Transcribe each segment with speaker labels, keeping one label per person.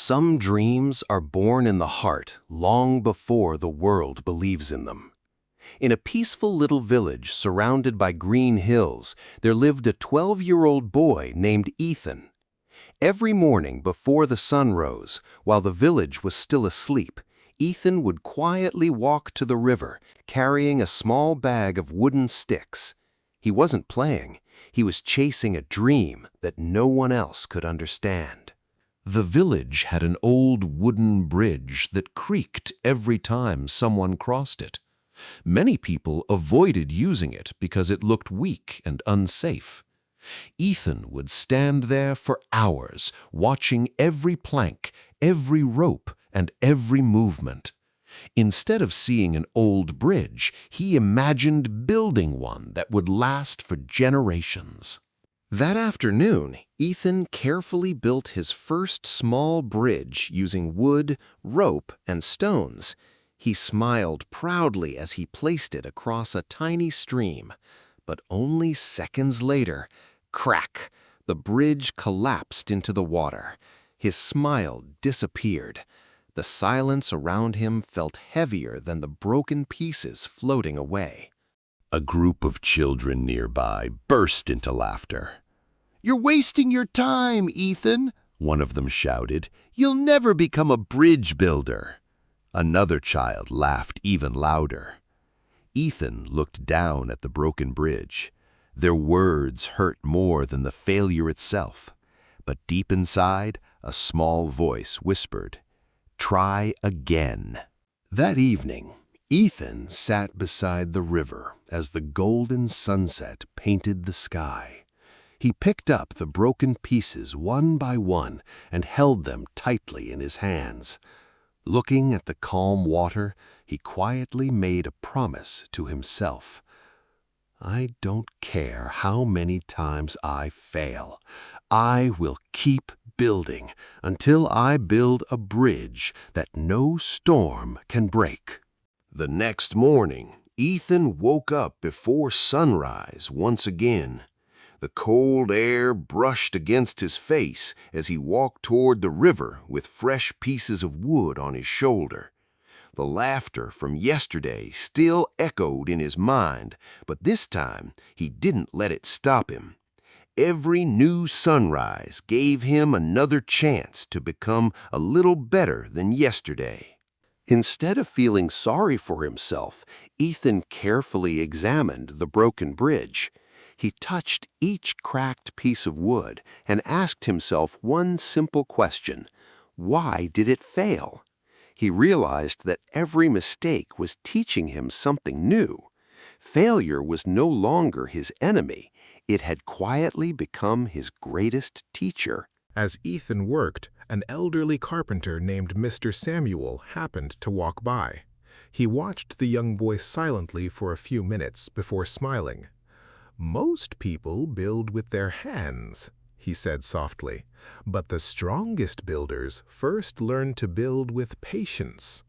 Speaker 1: Some dreams are born in the heart long before the world believes in them. In a peaceful little village surrounded by green hills, there lived a 12-year-old boy named Ethan. Every morning before the sun rose, while the village was still asleep, Ethan would quietly walk to the river, carrying a small bag of wooden sticks. He wasn't playing, he was chasing a dream that no one else could understand. The village had an old wooden bridge that creaked every time someone crossed it. Many people avoided using it because it looked weak and unsafe. Ethan would stand there for hours, watching every plank, every rope, and every movement. Instead of seeing an old bridge, he imagined building one that would last for generations. That afternoon, Ethan carefully built his first small bridge using wood, rope, and stones. He smiled proudly as he placed it across a tiny stream. But only seconds later, crack! The bridge collapsed into the water. His smile disappeared. The silence around him felt heavier than the broken pieces floating away.
Speaker 2: A group of children nearby burst into laughter. "You're wasting your time, Ethan," one of them shouted. "You'll never become a bridge builder." Another child laughed even louder. Ethan looked down at the broken bridge. Their words hurt more than the failure itself. But deep inside, a small voice whispered, "Try again." That evening, Ethan sat beside the river as the golden sunset painted the sky. He picked up the broken pieces one by one and held them tightly in his hands. Looking at the calm water, he quietly made a promise to himself. "I don't care how many times I fail. I will keep building until I build a bridge that no storm can break." The next morning, Ethan woke up before sunrise once again. The cold air brushed against his face as he walked toward the river with fresh pieces of wood on his shoulder. The laughter from yesterday still echoed in his mind, but this time he didn't let it stop him. Every new sunrise gave him another chance to become a little better than yesterday. Instead of feeling sorry for himself, Ethan carefully examined the broken bridge. He touched each cracked piece of wood and asked himself one simple question: why did it fail? He realized that every mistake was teaching him something new. Failure was no longer his enemy. It had quietly become his greatest teacher.
Speaker 3: As Ethan worked, an elderly carpenter named Mr. Samuel happened to walk by. He watched the young boy silently for a few minutes before smiling. "Most people build with their hands," he said softly, "but the strongest builders first learn to build with patience."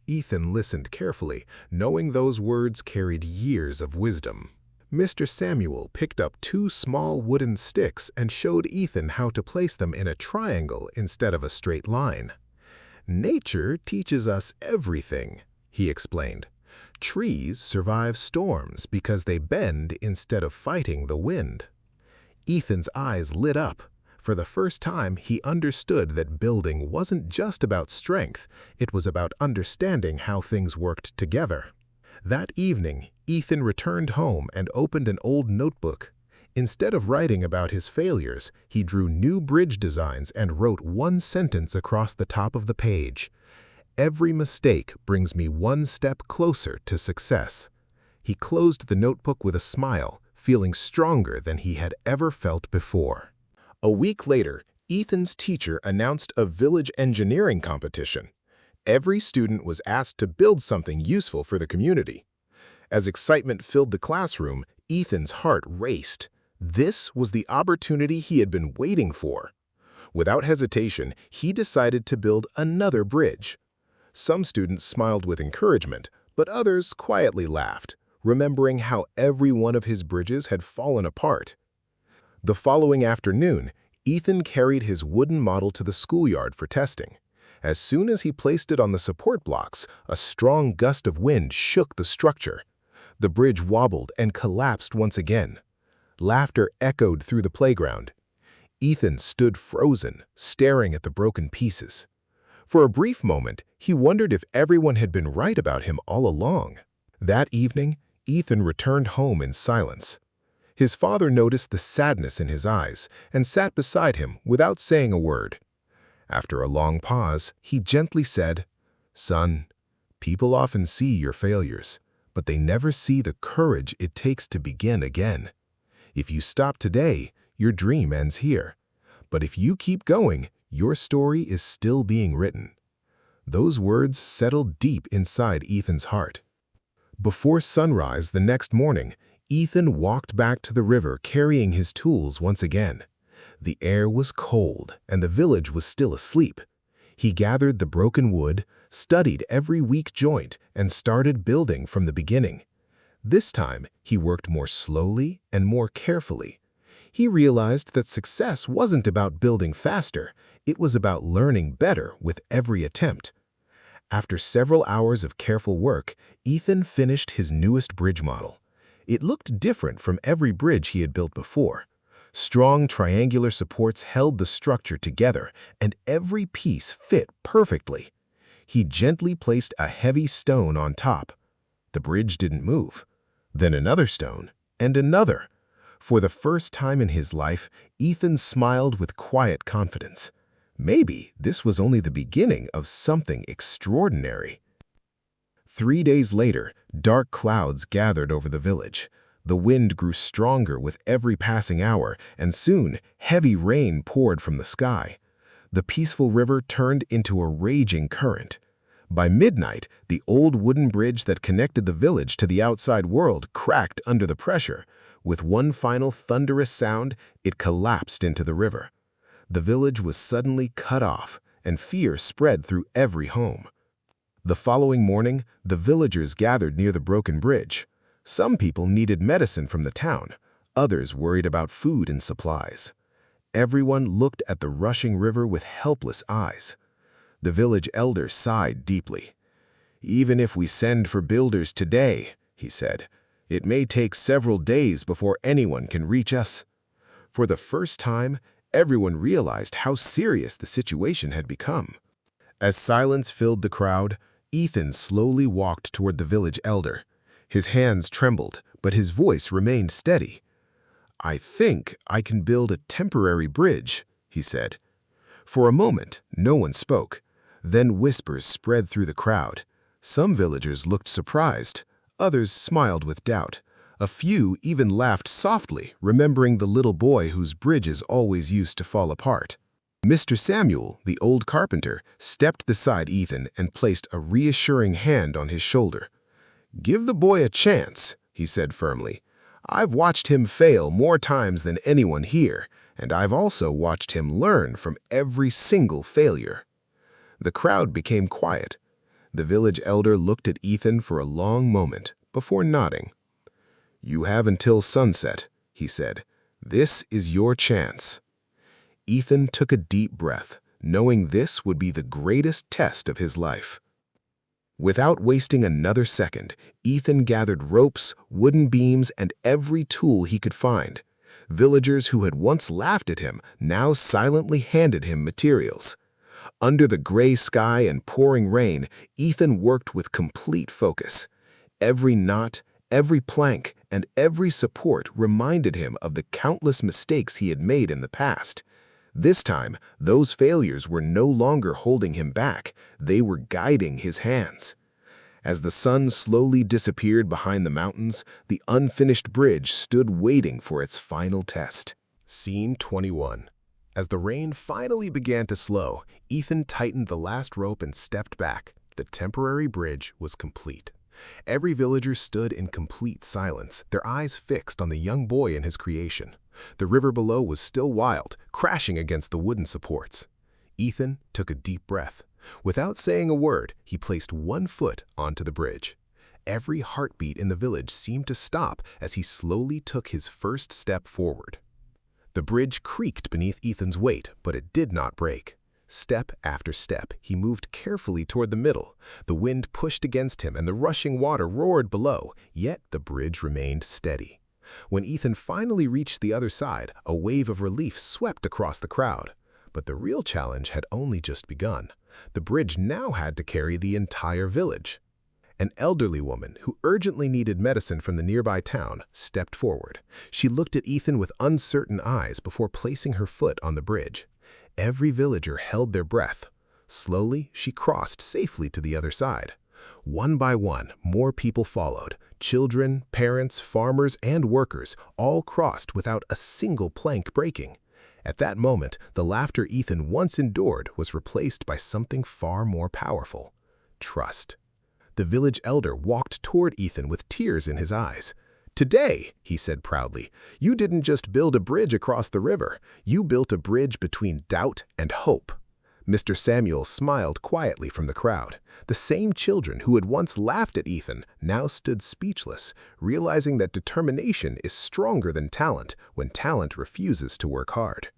Speaker 3: Ethan listened carefully, knowing those words carried years of wisdom. Mr. Samuel picked up 2 small wooden sticks and showed Ethan how to place them in a triangle instead of a straight line. "Nature teaches us everything," he explained. "Trees survive storms because they bend instead of fighting the wind." Ethan's eyes lit up. For the first time, he understood that building wasn't just about strength, it was about understanding how things worked together. That evening, Ethan returned home and opened an old notebook. Instead of writing about his failures, he drew new bridge designs and wrote one sentence across the top of the page: "Every mistake brings me one step closer to success." He closed the notebook with a smile, feeling stronger than he had ever felt before. A week later, Ethan's teacher announced a village engineering competition. Every student was asked to build something useful for the community. As excitement filled the classroom, Ethan's heart raced. This was the opportunity he had been waiting for. Without hesitation, he decided to build another bridge. Some students smiled with encouragement, but others quietly laughed, remembering how every one of his bridges had fallen apart. The following afternoon, Ethan carried his wooden model to the schoolyard for testing. As soon as he placed it on the support blocks, a strong gust of wind shook the structure. The bridge wobbled and collapsed once again. Laughter echoed through the playground. Ethan stood frozen, staring at the broken pieces. For a brief moment, he wondered if everyone had been right about him all along. That evening, Ethan returned home in silence. His father noticed the sadness in his eyes and sat beside him without saying a word. After a long pause, he gently said, "Son, people often see your failures, but they never see the courage it takes to begin again. If you stop today, your dream ends here. But if you keep going, your story is still being written." Those words settled deep inside Ethan's heart. Before sunrise the next morning, Ethan walked back to the river carrying his tools once again. The air was cold and the village was still asleep. He gathered the broken wood, studied every weak joint, and started building from the beginning. This time, he worked more slowly and more carefully. He realized that success wasn't about building faster, it was about learning better with every attempt. After several hours of careful work, Ethan finished his newest bridge model. It looked different from every bridge he had built before. Strong triangular supports held the structure together, and every piece fit perfectly. He gently placed a heavy stone on top. The bridge didn't move. Then another stone, and another. For the first time in his life, Ethan smiled with quiet confidence. Maybe this was only the beginning of something extraordinary. 3 days later, dark clouds gathered over the village. The wind grew stronger with every passing hour, and soon heavy rain poured from the sky. The peaceful river turned into a raging current. By midnight, the old wooden bridge that connected the village to the outside world cracked under the pressure. With one final thunderous sound, it collapsed into the river. The village was suddenly cut off, and fear spread through every home. The following morning, the villagers gathered near the broken bridge. Some people needed medicine from the town, others worried about food and supplies. Everyone looked at the rushing river with helpless eyes. The village elder sighed deeply. "Even if we send for builders today," he said, "it may take several days before anyone can reach us." For the first time, everyone realized how serious the situation had become. As silence filled the crowd, Ethan slowly walked toward the village elder. His hands trembled, but his voice remained steady. "I think I can build a temporary bridge," he said. For a moment, no one spoke. Then whispers spread through the crowd. Some villagers looked surprised. Others smiled with doubt. A few even laughed softly, remembering the little boy whose bridges always used to fall apart. Mr. Samuel, the old carpenter, stepped beside Ethan and placed a reassuring hand on his shoulder. "Give the boy a chance," he said firmly. "I've watched him fail more times than anyone here, and I've also watched him learn from every single failure." The crowd became quiet. The village elder looked at Ethan for a long moment before nodding. "You have until sunset," he said. "This is your chance." Ethan took a deep breath, knowing this would be the greatest test of his life. Without wasting another second, Ethan gathered ropes, wooden beams, and every tool he could find. Villagers who had once laughed at him now silently handed him materials. Under the gray sky and pouring rain, Ethan worked with complete focus. Every knot, every plank, and every support reminded him of the countless mistakes he had made in the past. This time, those failures were no longer holding him back, they were guiding his hands. As the sun slowly disappeared behind the mountains, the unfinished bridge stood waiting for its final test. Scene 21. As the rain finally began to slow, Ethan tightened the last rope and stepped back. The temporary bridge was complete. Every villager stood in complete silence, their eyes fixed on the young boy and his creation. The river below was still wild, crashing against the wooden supports. Ethan took a deep breath. Without saying a word, he placed one foot onto the bridge. Every heartbeat in the village seemed to stop as he slowly took his first step forward. The bridge creaked beneath Ethan's weight, but it did not break. Step after step, he moved carefully toward the middle. The wind pushed against him and the rushing water roared below, yet the bridge remained steady. When Ethan finally reached the other side, a wave of relief swept across the crowd. But the real challenge had only just begun. The bridge now had to carry the entire village. An elderly woman who urgently needed medicine from the nearby town stepped forward. She looked at Ethan with uncertain eyes before placing her foot on the bridge. Every villager held their breath. Slowly, she crossed safely to the other side. One by one, more people followed. Children, parents, farmers, and workers all crossed without a single plank breaking. At that moment, the laughter Ethan once endured was replaced by something far more powerful: trust. The village elder walked toward Ethan with tears in his eyes. "Today," he said proudly, "you didn't just build a bridge across the river, you built a bridge between doubt and hope." Mr. Samuel smiled quietly from the crowd. The same children who had once laughed at Ethan now stood speechless, realizing that determination is stronger than talent when talent refuses to work hard.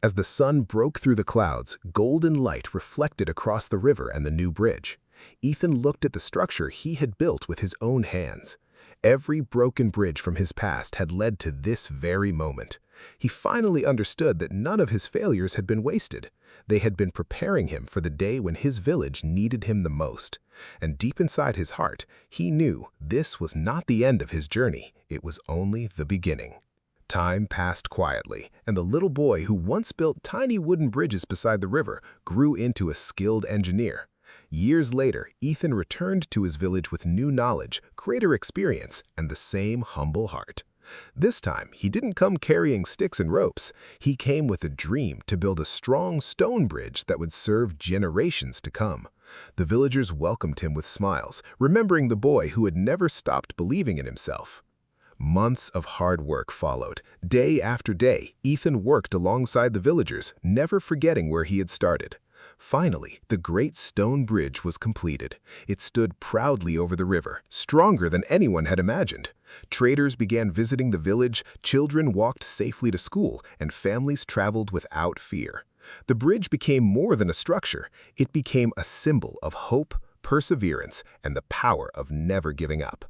Speaker 3: As the sun broke through the clouds, golden light reflected across the river and the new bridge. Ethan looked at the structure he had built with his own hands. Every broken bridge from his past had led to this very moment. He finally understood that none of his failures had been wasted. They had been preparing him for the day when his village needed him the most. And deep inside his heart, he knew this was not the end of his journey. It was only the beginning. Time passed quietly, and the little boy who once built tiny wooden bridges beside the river grew into a skilled engineer. Years later, Ethan returned to his village with new knowledge, greater experience, and the same humble heart. This time, he didn't come carrying sticks and ropes. He came with a dream to build a strong stone bridge that would serve generations to come. The villagers welcomed him with smiles, remembering the boy who had never stopped believing in himself. Months of hard work followed. Day after day, Ethan worked alongside the villagers, never forgetting where he had started. Finally, the great stone bridge was completed. It stood proudly over the river, stronger than anyone had imagined. Traders began visiting the village, children walked safely to school, and families traveled without fear. The bridge became more than a structure. It became a symbol of hope, perseverance, and the power of never giving up.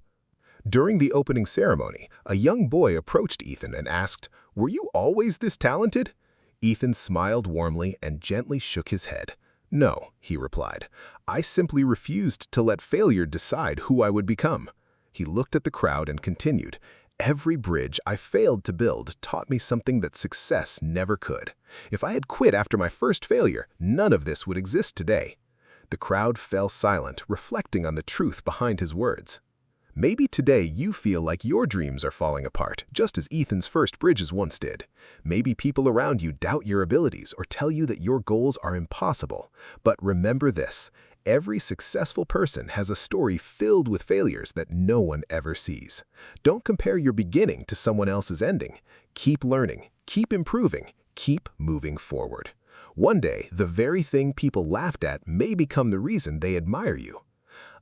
Speaker 3: During the opening ceremony, a young boy approached Ethan and asked, "Were you always this talented?" Ethan smiled warmly and gently shook his head. "No," he replied. "I simply refused to let failure decide who I would become." He looked at the crowd and continued, "Every bridge I failed to build taught me something that success never could. If I had quit after my first failure, none of this would exist today." The crowd fell silent, reflecting on the truth behind his words. Maybe today you feel like your dreams are falling apart, just as Ethan's first bridges once did. Maybe people around you doubt your abilities or tell you that your goals are impossible. But remember this: every successful person has a story filled with failures that no one ever sees. Don't compare your beginning to someone else's ending. Keep learning, keep improving, keep moving forward. One day, the very thing people laughed at may become the reason they admire you.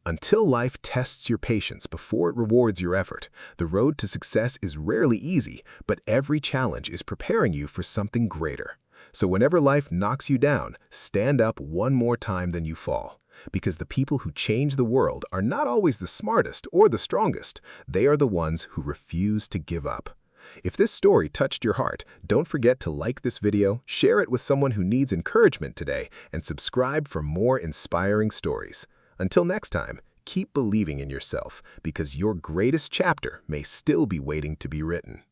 Speaker 3: Until life tests your patience before it rewards your effort, the road to success is rarely easy, but every challenge is preparing you for something greater. So whenever life knocks you down, stand up one more time than you fall. Because the people who change the world are not always the smartest or the strongest. They are the ones who refuse to give up. If this story touched your heart, don't forget to like this video, share it with someone who needs encouragement today, and subscribe for more inspiring stories. Until next time, keep believing in yourself, because your greatest chapter may still be waiting to be written.